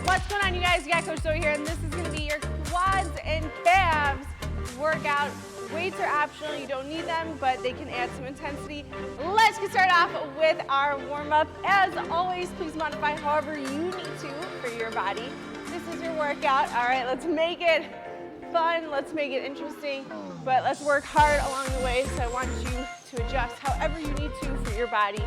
What's going on, you guys? You got Coach Zoe here, and this is going to be your quads and calves workout. Weights are optional. You don't need them, but they can add some intensity. Let's get started off with our warm-up. As always, please modify however you need to for your body. This is your workout. All right, let's make it fun. Let's make it interesting, but let's work hard along the way. So I want you to adjust however you need to for your body.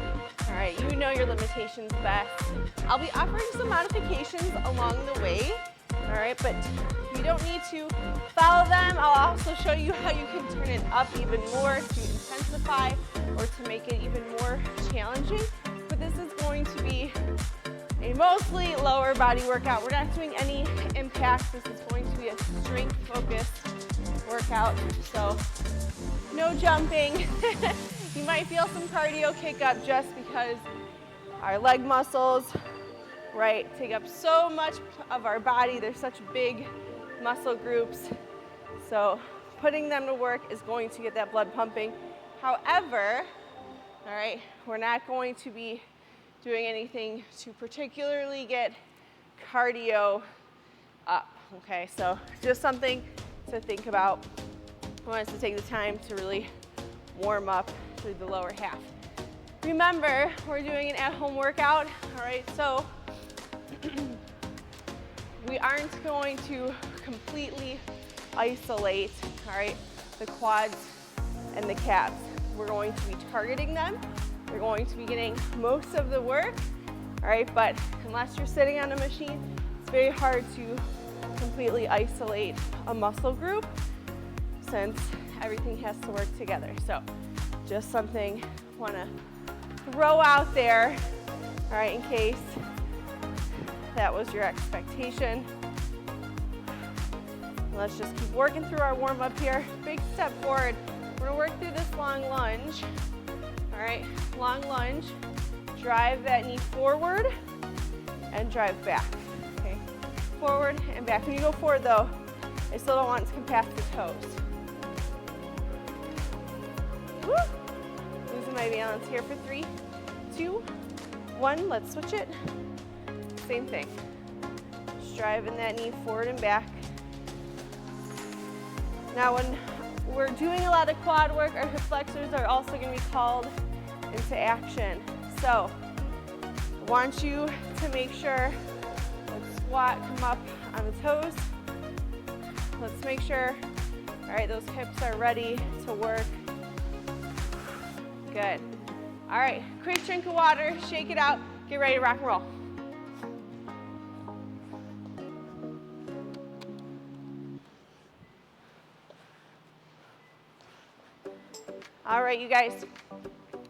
All right, you know your limitations best. I'll be offering some modifications along the way. All right, but you don't need to follow them. I'll also show you how you can turn it up even more to intensify or to make it even more challenging. But this is going to be a mostly lower body workout. We're not doing any impacts. This is going to be a strength-focused workout. So no jumping. You might feel some cardio kick up just because our leg muscles, right, take up so much of our body. They're such big muscle groups. So putting them to work is going to get that blood pumping. However, all right, we're not going to be doing anything to particularly get cardio up, okay? So just something to think about. I want us to take the time to really warm up through the lower half. Remember, we're doing an at-home workout, all right? So we aren't going to completely isolate, all right, the quads and the calves. We're going to be targeting them. We're going to be getting most of the work, all right, but unless you're sitting on a machine, it's very hard to completely isolate a muscle group since everything has to work together. So just something I want to throw out there, all right, in case that was your expectation. Let's just keep working through our warm-up here. Big step forward. We're gonna work through this long lunge. All right, long lunge. Drive that knee forward and drive back, okay? Forward and back. When you go forward though, I still don't want it to come past the toes. Woo. Losing my balance here for 3, 2, 1. Let's switch it. Same thing. Just driving that knee forward and back. Now when we're doing a lot of quad work, our hip flexors are also going to be called into action. So I want you to make sure, let's squat, come up on the toes. Let's make sure, all right, those hips are ready to work. Good. All right, quick drink of water, shake it out, get ready to rock and roll. All right, you guys,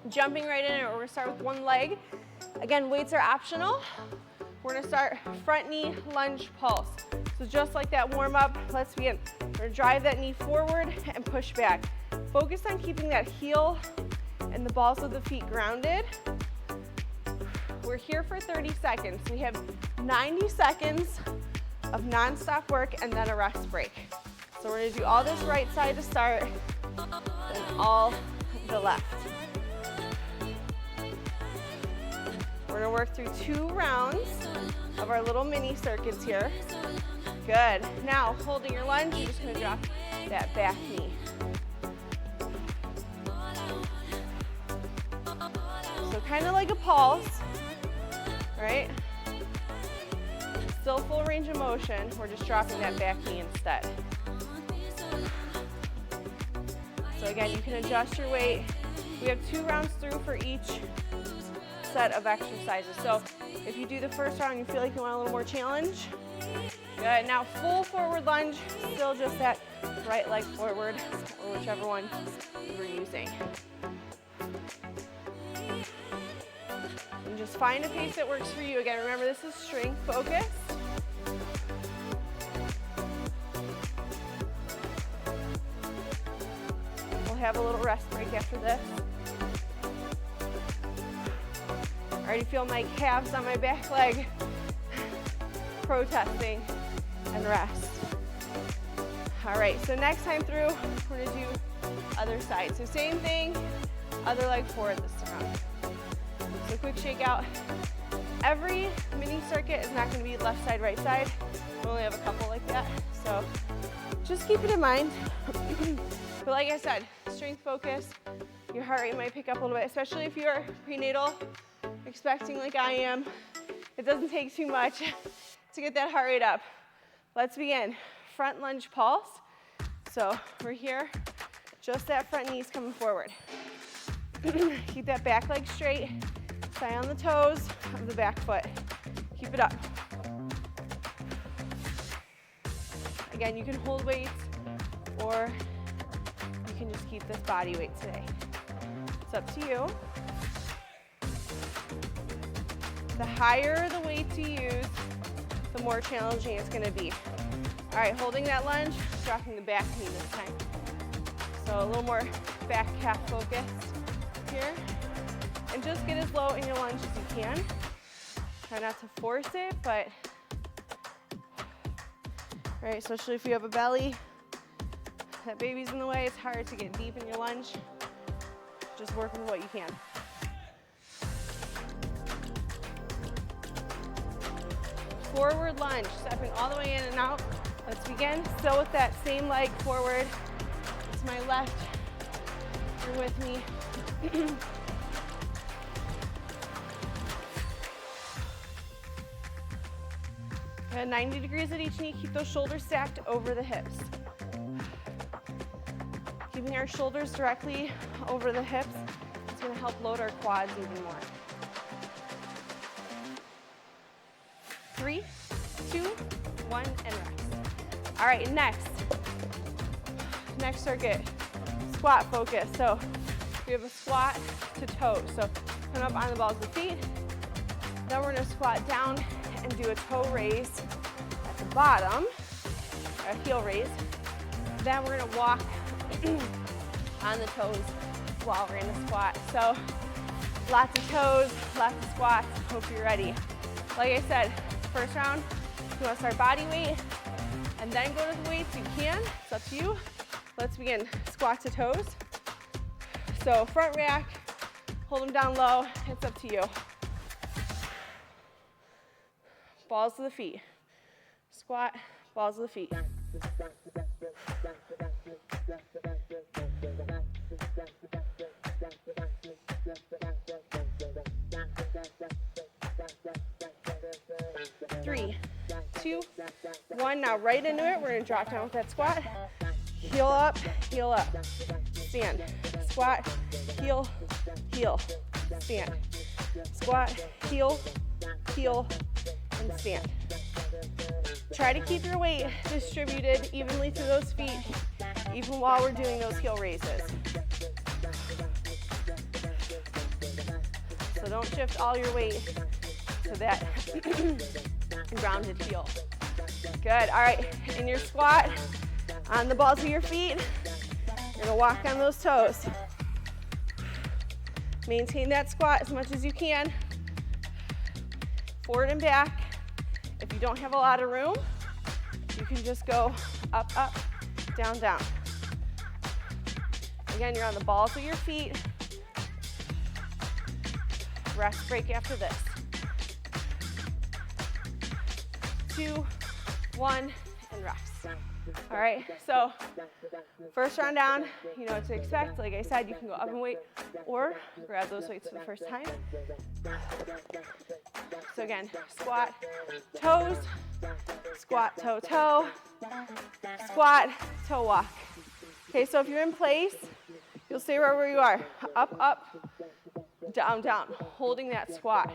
jumping right in, we're gonna start with one leg. Again, weights are optional. We're gonna start front knee lunge pulse. So just like that warm up, let's begin. We're gonna drive that knee forward and push back. Focus on keeping that heel and the balls of the feet grounded. We're here for 30 seconds. We have 90 seconds of non-stop work and then a rest break. So we're gonna do all this right side to start, then all the left. We're gonna work through 2 rounds of our little mini circuits here. Good. Now, holding your lunge, you're just gonna drop that back knee. So kind of like a pulse, right? Still full range of motion, we're just dropping that back knee instead. So again, you can adjust your weight. We have 2 rounds through for each set of exercises. So if you do the first round, you feel like you want a little more challenge. Good, now full forward lunge, still just that right leg forward, or whichever one you were using. And just find a pace that works for you. Again, remember this is strength focused. Have a little rest break after this. Already feel my calves on my back leg protesting and rest. All right, so next time through, we're gonna do other side. So same thing, other leg forward this time. So quick shake out, Every mini circuit is not going to be left side, right side. We only have a couple like that, so just keep it in mind. But like I said, strength focus, your heart rate might pick up a little bit, especially if you're prenatal, expecting like I am. It doesn't take too much to get that heart rate up. Let's begin. Front lunge pulse. So we're here, just that front knee's coming forward. Keep that back leg straight, stay on the toes of the back foot. Keep it up. Again, you can hold weights or you can just keep this body weight today. It's up to you. The higher the weights you use, the more challenging it's going to be. All right, holding that lunge, dropping the back knee this time. So a little more back calf focused here. And just get as low in your lunge as you can. Try not to force it, but, right, especially if you have a belly, that baby's in the way, it's hard to get deep in your lunge. Just work with what you can. Forward lunge, stepping all the way in and out. Let's begin. Still with that same leg forward. It's my left. You're with me. 90 degrees at each knee. Keep those shoulders stacked over the hips. Keeping our shoulders directly over the hips is going to help load our quads even more. 3, 2, 1, and rest. All right, next circuit, squat focus. So we have a squat to toes. So come up on the balls of the feet. Then we're going to squat down and do a toe raise at the bottom, a heel raise. Then we're going to walk on the toes while we're in the squat. So lots of toes, lots of squats. Hope you're ready. Like I said, first round, you want to start body weight and then go to the weights. You can. It's up to you. Let's begin. Squat to toes. So front rack, hold them down low. It's up to you. Balls to the feet. Squat, balls to the feet. 3, 2, 1. Now right into it. We're going to drop down with that squat. Heel up, stand. Squat, heel, heel, stand. Squat, heel, heel, and stand. Try to keep your weight distributed evenly through those feet, even while we're doing those heel raises. So don't shift all your weight to that grounded heel. Good. All right, in your squat, on the balls of your feet, you're gonna walk on those toes. Maintain that squat as much as you can. Forward and back. If you don't have a lot of room, you can just go up, up, down, down. Again, you're on the balls of your feet. Rest break after this. 2, 1, and rest. All right, so first round down, you know what to expect. Like I said, you can go up and weight or grab those weights for the first time. So again, squat, toes, squat, toe, toe, squat, toe, walk. Okay, so if you're in place, you'll stay right where you are. Up, up, down, down, holding that squat.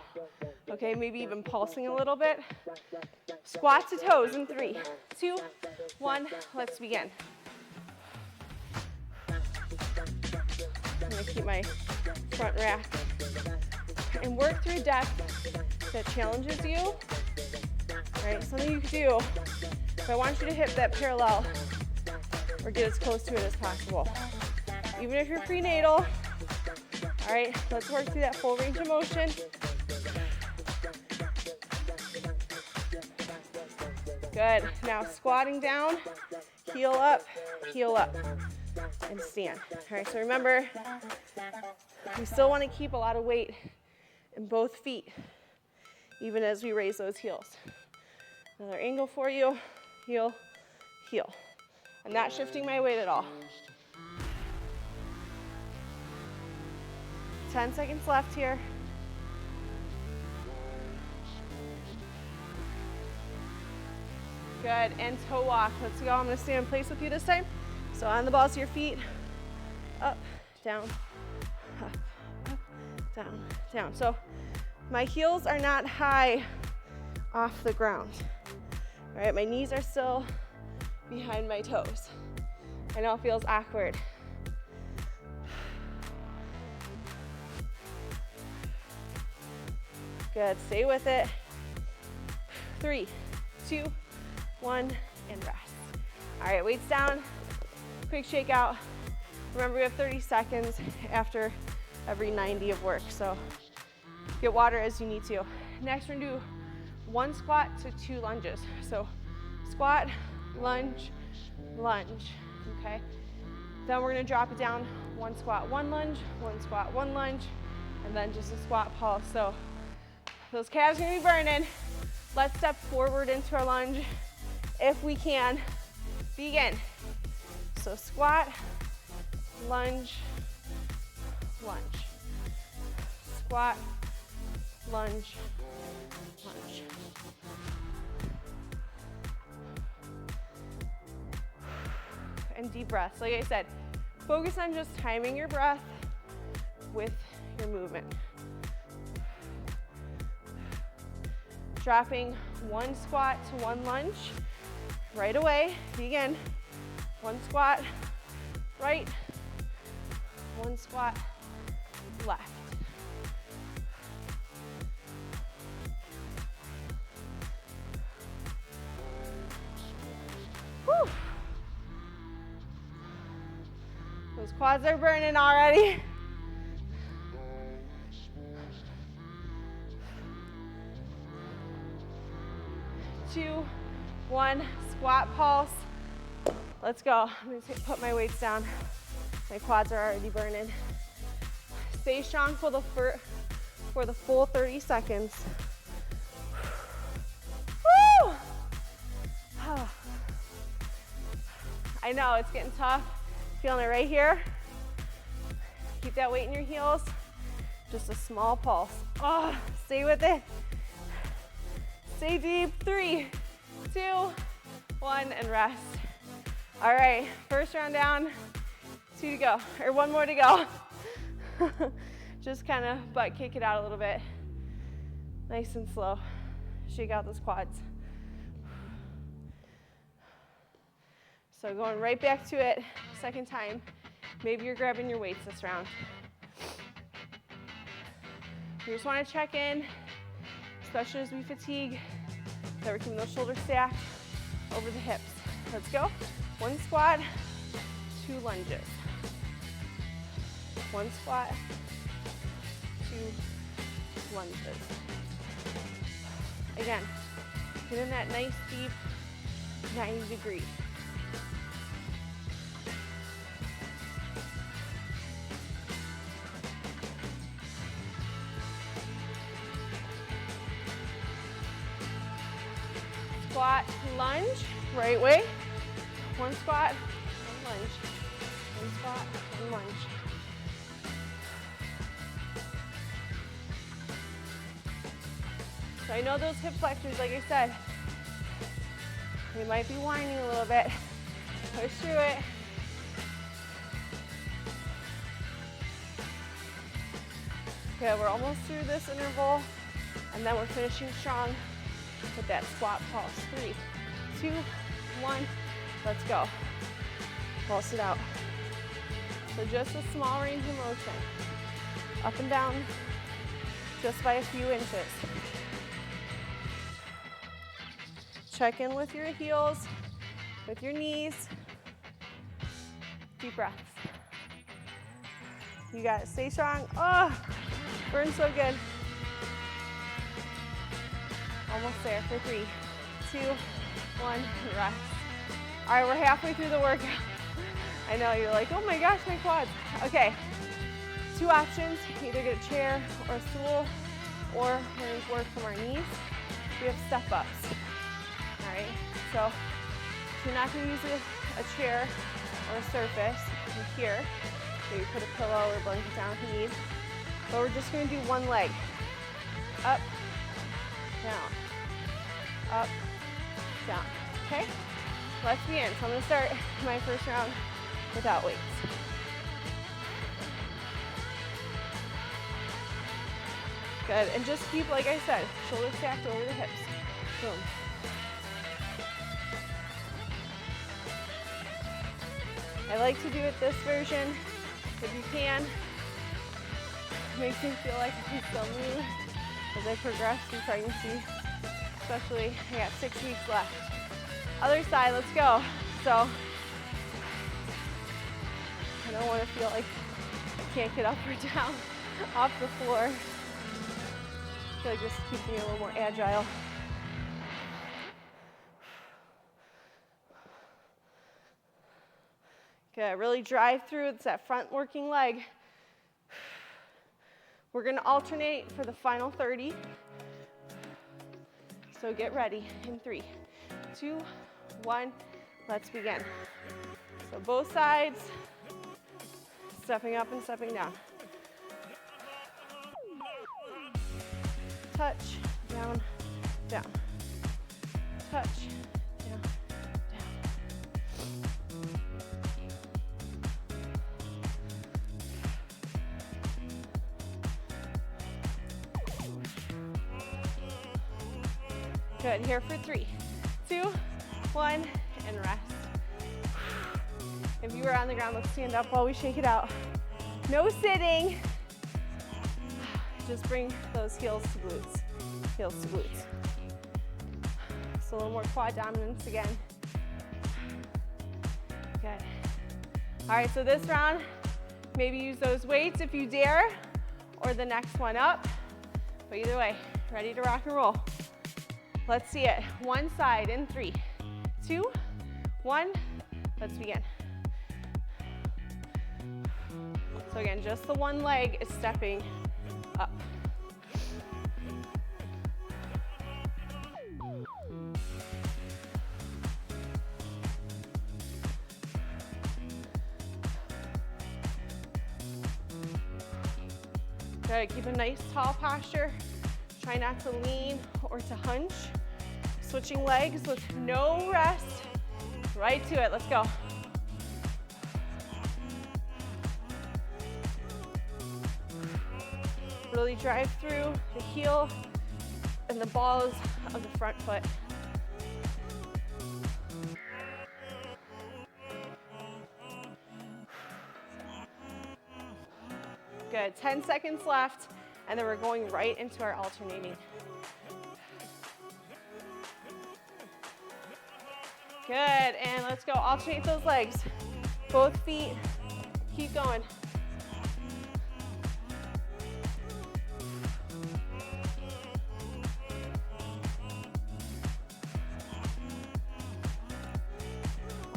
Okay, maybe even pulsing a little bit. Squat to toes in 3, 2, 1, let's begin. I'm gonna keep my front rack and work through depth that challenges you. All right, something you can do, but I want you to hit that parallel or get as close to it as possible. Even if you're prenatal, all right, let's work through that full range of motion. Good. Now squatting down, heel up, and stand. All right, so remember, we still want to keep a lot of weight in both feet. even as we raise those heels. Another angle for you, heel, heel. I'm not shifting my weight at all. 10 seconds left here. Good, and toe walk. Let's go. I'm gonna stay in place with you this time. So on the balls of your feet, up, down, up, up, down, down. So my heels are not high off the ground. All right, my knees are still behind my toes. I know it feels awkward. Good, stay with it. 3, 2, 1, and rest. All right, weights down, quick shake out. Remember, we have 30 seconds after every 90 of work, so get water as you need to. Next, we're gonna do 1 squat to 2 lunges. So squat, lunge, lunge, okay? Then we're gonna drop it down, 1 squat, 1 lunge, 1 squat, 1 lunge, and then just a squat pulse. So those calves are gonna be burning. Let's step forward into our lunge if we can. Begin. So squat, lunge, lunge. Squat, lunge, lunge. And deep breaths. Like I said, focus on just timing your breath with your movement. Dropping 1 squat to 1 lunge. Right away, begin. 1 squat, right. 1 squat, left. Whew. Those quads are burning already. Two, 1, squat pulse. Let's go. I'm gonna put my weights down. My quads are already burning. Stay strong for the full 30 seconds. Woo! I know, it's getting tough. Feeling it right here. Keep that weight in your heels. Just a small pulse. Oh, stay with it. Stay deep. 3, 2, 1, and rest. All right, first round down, 2 to go, or 1 more to go. Just kind of butt kick it out a little bit. Nice and slow. Shake out those quads. So going right back to it, second time. Maybe you're grabbing your weights this round. You just want to check in, especially as we fatigue, that we're keeping those shoulders stacked over the hips. Let's go. 1 squat, 2 lunges. 1 squat, 2 lunges. Again, get in that nice deep 90 degree. Squat, lunge, right way. 1 squat, 1 lunge. 1 squat, 1 lunge. So I know those hip flexors, like I said, they might be whining a little bit. Push through it. Okay, we're almost through this interval, and then we're finishing strong with that squat pulse. 3, 2, 1, let's go. Pulse it out. So just a small range of motion. Up and down, just by a few inches. Check in with your heels, with your knees. Deep breaths. You got it, stay strong. Oh, burns so good. Almost there for 3, 2, 1, rest. All right, we're halfway through the workout. I know, you're like, oh my gosh, my quads. Okay, 2 options, either get a chair or a stool, or we're going to work from our knees. We have step ups. All right, so you're not going to use a chair or a surface here. So you put a pillow or blanket down if you need. But we're just going to do one leg. Up, down, up, down. Okay? Let's begin. So I'm going to start my first round without weights. Good. And just keep, like I said, shoulders stacked over the hips. Boom. I like to do it this version if you can. It makes me feel like I can still move as I progress through pregnancy. Especially, I got 6 weeks left. Other side, let's go. So, I don't want to feel like I can't get up or down off the floor. I feel like just keeps me a little more agile. Good, really drive through. It's that front working leg. We're going to alternate for the final 30. So get ready in 3, 2, 1. Let's begin. So both sides, stepping up and stepping down. Touch, down, down. Touch, down, down. Good, here for 3, 2, 1, and rest. If you are on the ground, let's stand up while we shake it out. No sitting. Just bring those heels to glutes. Heels to glutes. So a little more quad dominance again. Good. All right, so this round, maybe use those weights if you dare, or the next one up. But either way, ready to rock and roll. Let's see it. One side in 3, 2, 1. Let's begin. So again, just the one leg is stepping up. Good, keep a nice tall posture. Try not to lean or to hunch. Switching legs with no rest. Right to it, let's go. Really drive through the heel and the balls of the front foot. Good, 10 seconds left, and then we're going right into our alternating. Good, and let's go, alternate those legs. Both feet, keep going.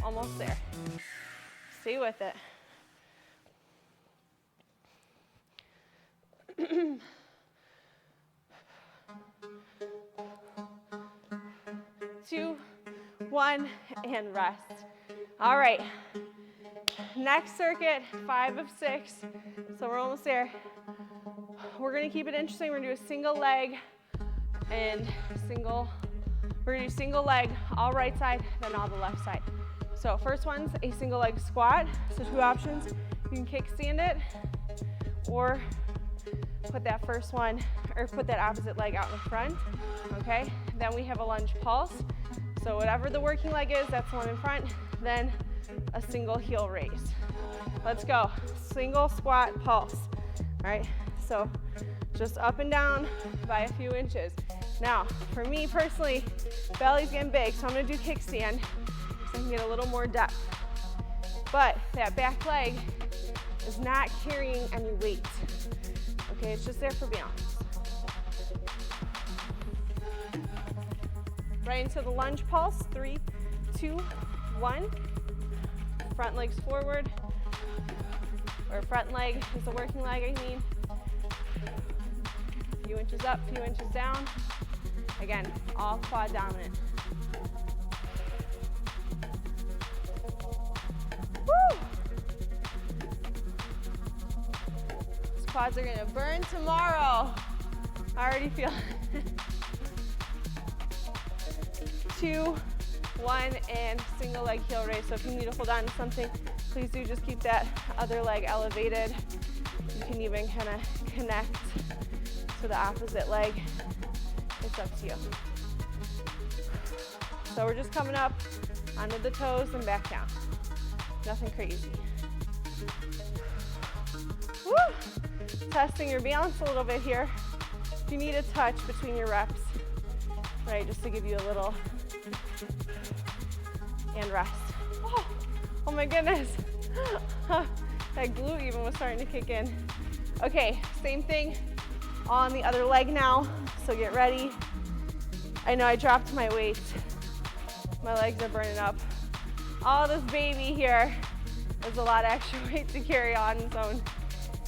Almost there. Stay with it. 2, 1, and rest. All right. Next circuit, 5 of 6. So we're almost there. We're going to keep it interesting. We're going to do a single leg and single. We're going to do single leg, all right side, then all the left side. So first one's a single leg squat. So 2 options. You can kickstand it or put that first one, or put that opposite leg out in front, okay? Then we have a lunge pulse. So whatever the working leg is, that's the one in front. Then a single heel raise. Let's go. Single squat pulse. All right, so just up and down by a few inches. Now, for me personally, belly's getting big, so I'm gonna do kickstand so I can get a little more depth. But that back leg is not carrying any weight. Okay, it's just there for balance. Right into the lunge pulse. 3, 2, 1. Front legs forward. Or front leg is the working leg, I mean. Few inches up, few inches down. Again, all quad dominant. Woo! These quads are gonna burn tomorrow. I already feel it. 2, 1, and single leg heel raise. So if you need to hold on to something, please do just keep that other leg elevated. You can even kind of connect to the opposite leg. It's up to you. So we're just coming up onto the toes and back down. Nothing crazy. Woo! Testing your balance a little bit here. If you need a touch between your reps, right, just to give you a little, and rest. Oh my goodness. That glute even was starting to kick in. Okay, same thing on the other leg now, so get ready. I know I dropped my weight. My legs are burning up. All this baby here is a lot of extra weight to carry on its own.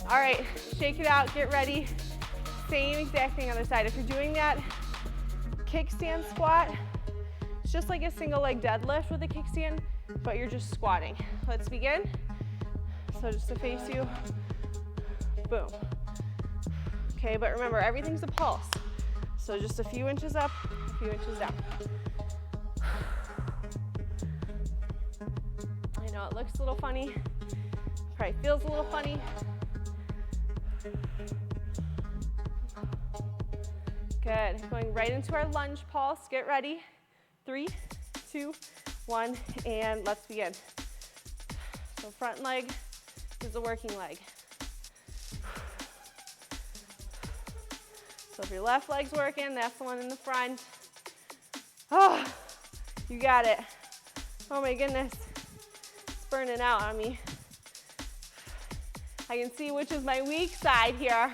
All right, shake it out, get ready. Same exact thing on the other side. If you're doing that kickstand squat, it's just like a single leg deadlift with a kickstand, but you're just squatting. Let's begin. So just to face you, boom. Okay, but remember, everything's a pulse. So just a few inches up, a few inches down. I know it looks a little funny, probably feels a little funny. Good, going right into our lunge pulse. Get ready. 3, 2, 1, and let's begin. So front leg is the working leg. So if your left leg's working, that's the one in the front. Oh, you got it. Oh my goodness, it's burning out on me. I can see which is my weak side here.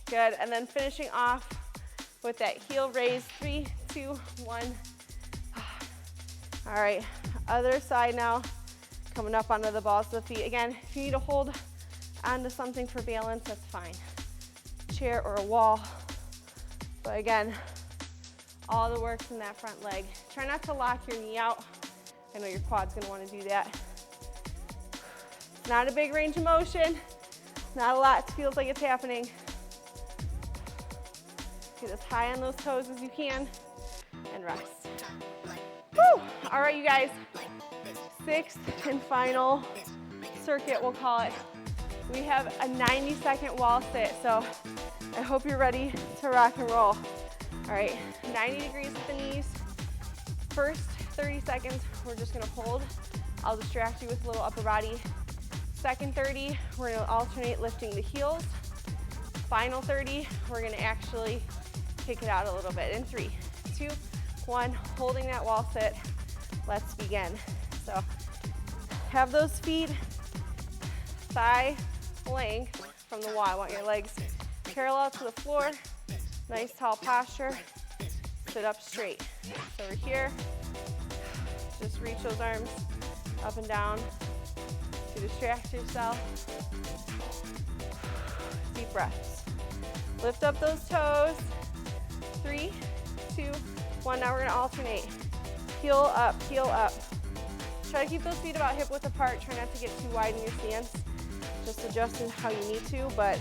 Good, and then finishing off with that heel raise. 3, 2, 1. All right, other side now. Coming up onto the balls of the feet. Again, if you need to hold onto something for balance, that's fine. Chair or a wall. But again, all the work's in that front leg. Try not to lock your knee out. I know your quad's gonna wanna do that. Not a big range of motion. Not a lot, feels like it's happening. Get as high on those toes as you can and rest. Woo! All right, you guys. 6th and final circuit, we'll call it. We have a 90-second wall sit, so I hope you're ready to rock and roll. All right, 90 degrees with the knees. First 30 seconds, we're just gonna hold. I'll distract you with a little upper body. Second 30, we're gonna alternate lifting the heels. Final 30, we're gonna actually kick it out a little bit. In 3, 2, 1, holding that wall sit. Let's begin. So have those feet thigh length from the wall. I want your legs parallel to the floor. Nice tall posture. Sit up straight. So we're here. Just reach those arms up and down to distract yourself. Deep breaths. Lift up those toes. 3, 2, 1. Now we're going to alternate. Heel up, heel up. Try to keep those feet about hip width apart. Try not to get too wide in your stance. Just adjust in how you need to, but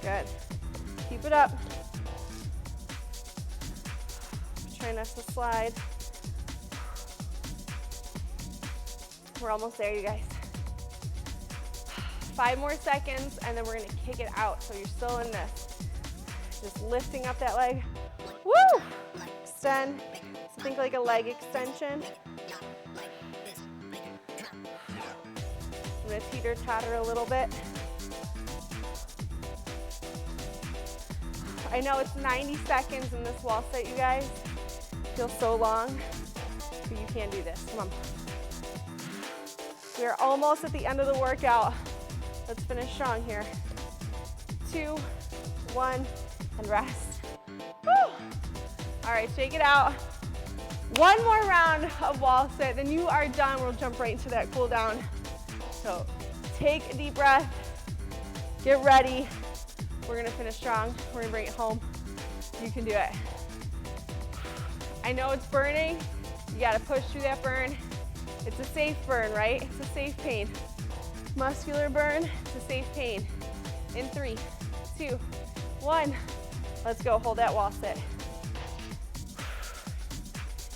good. Keep it up. Try not to slide. We're almost there, you guys. 5 more seconds, and then we're gonna kick it out. So you're still in this. Just lifting up that leg. Woo! Extend. So think like a leg extension. I'm gonna teeter-totter a little bit. I know it's 90 seconds in this wall set, you guys. Feels so long, but you can do this. Come on. We are almost at the end of the workout. Let's finish strong here. 2, 1, and rest. Woo! All right, shake it out. One more round of wall sit, then you are done. We'll jump right into that cool down. So take a deep breath, get ready. We're gonna finish strong. We're gonna bring it home. You can do it. I know it's burning. You gotta push through that burn. It's a safe burn, right? It's a safe pain. Muscular burn, it's a safe pain. In 3, 2, 1. Let's go, hold that wall sit.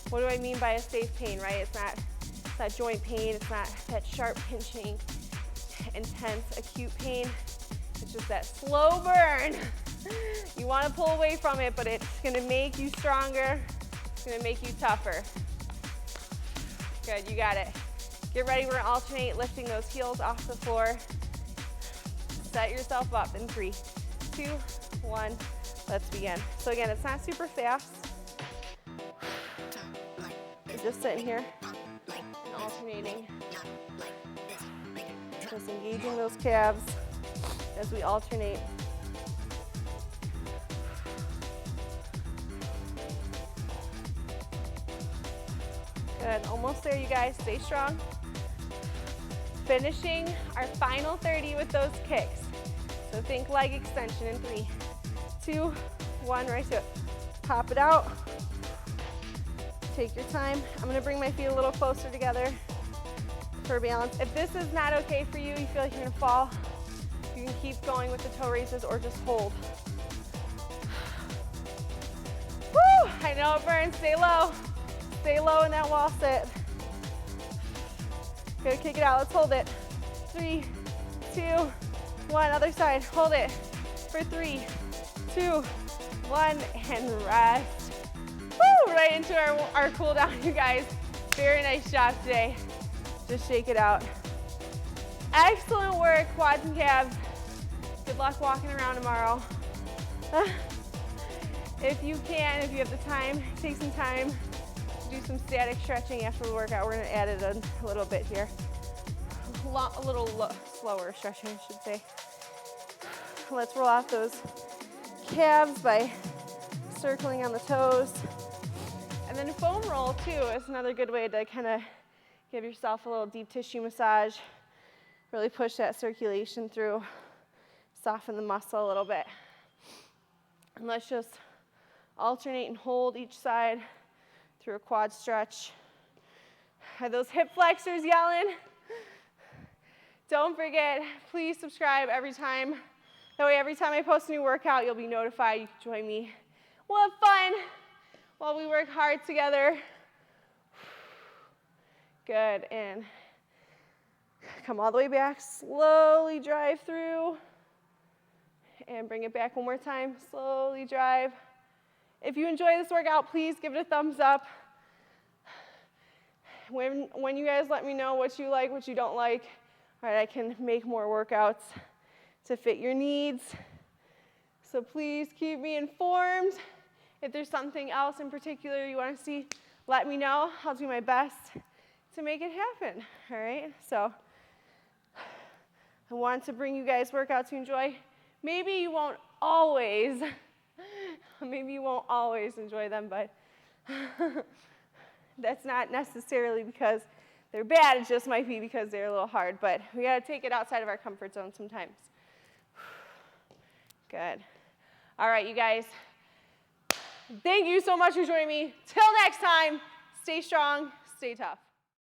What do I mean by a safe pain, right? It's not joint pain, it's not that sharp pinching, intense, acute pain. It's just that slow burn. You want to pull away from it, but it's going to make you stronger. It's going to make you tougher. Good, you got it. Get ready, we're going to alternate lifting those heels off the floor. Set yourself up in 3, 2, 1. Let's begin. So again, it's not super fast. You're just sitting here and alternating. Just engaging those calves as we alternate. Good, almost there you guys, stay strong. Finishing our final 30 with those kicks. So think leg extension in 3, 2, 1, right to it. Pop it out. Take your time. I'm gonna bring my feet a little closer together for balance. If this is not okay for you, you feel like you're gonna fall, you can keep going with the toe raises or just hold. Woo! I know it burns, stay low. Stay low in that wall sit. Good, kick it out, let's hold it. 3, 2, 1, other side, hold it. For 3, 2, 1, and rest. Woo! Right into our cool down, you guys. Very nice job today. Just shake it out. Excellent work, quads and calves. Good luck walking around tomorrow. If you can, if you have the time, take some time to do some static stretching after the workout. We're gonna add it a little bit here. A little slower stretching, I should say. Let's roll off those calves by circling on the toes. And then foam roll too is another good way to kind of give yourself a little deep tissue massage. Really push that circulation through, soften the muscle a little bit. And let's just alternate and hold each side through a quad stretch. Are those hip flexors yelling? Don't forget, please subscribe every time. That way every time I post a new workout, you'll be notified. You can join me. We'll have fun while we work hard together. Good, and come all the way back. Slowly drive through. And bring it back one more time. Slowly drive. If you enjoy this workout, please give it a thumbs up. When you guys let me know what you like, what you don't like, all right, I can make more workouts to fit your needs. So please keep me informed. If there's something else in particular you want to see, let me know. I'll do my best to make it happen, all right? So I want to bring you guys workouts you enjoy. Maybe you won't always enjoy them, but that's not necessarily because they're bad. It just might be because they're a little hard, but we got to take it outside of our comfort zone sometimes. Good. All right, you guys. Thank you so much for joining me. Till next time, stay strong, stay tough.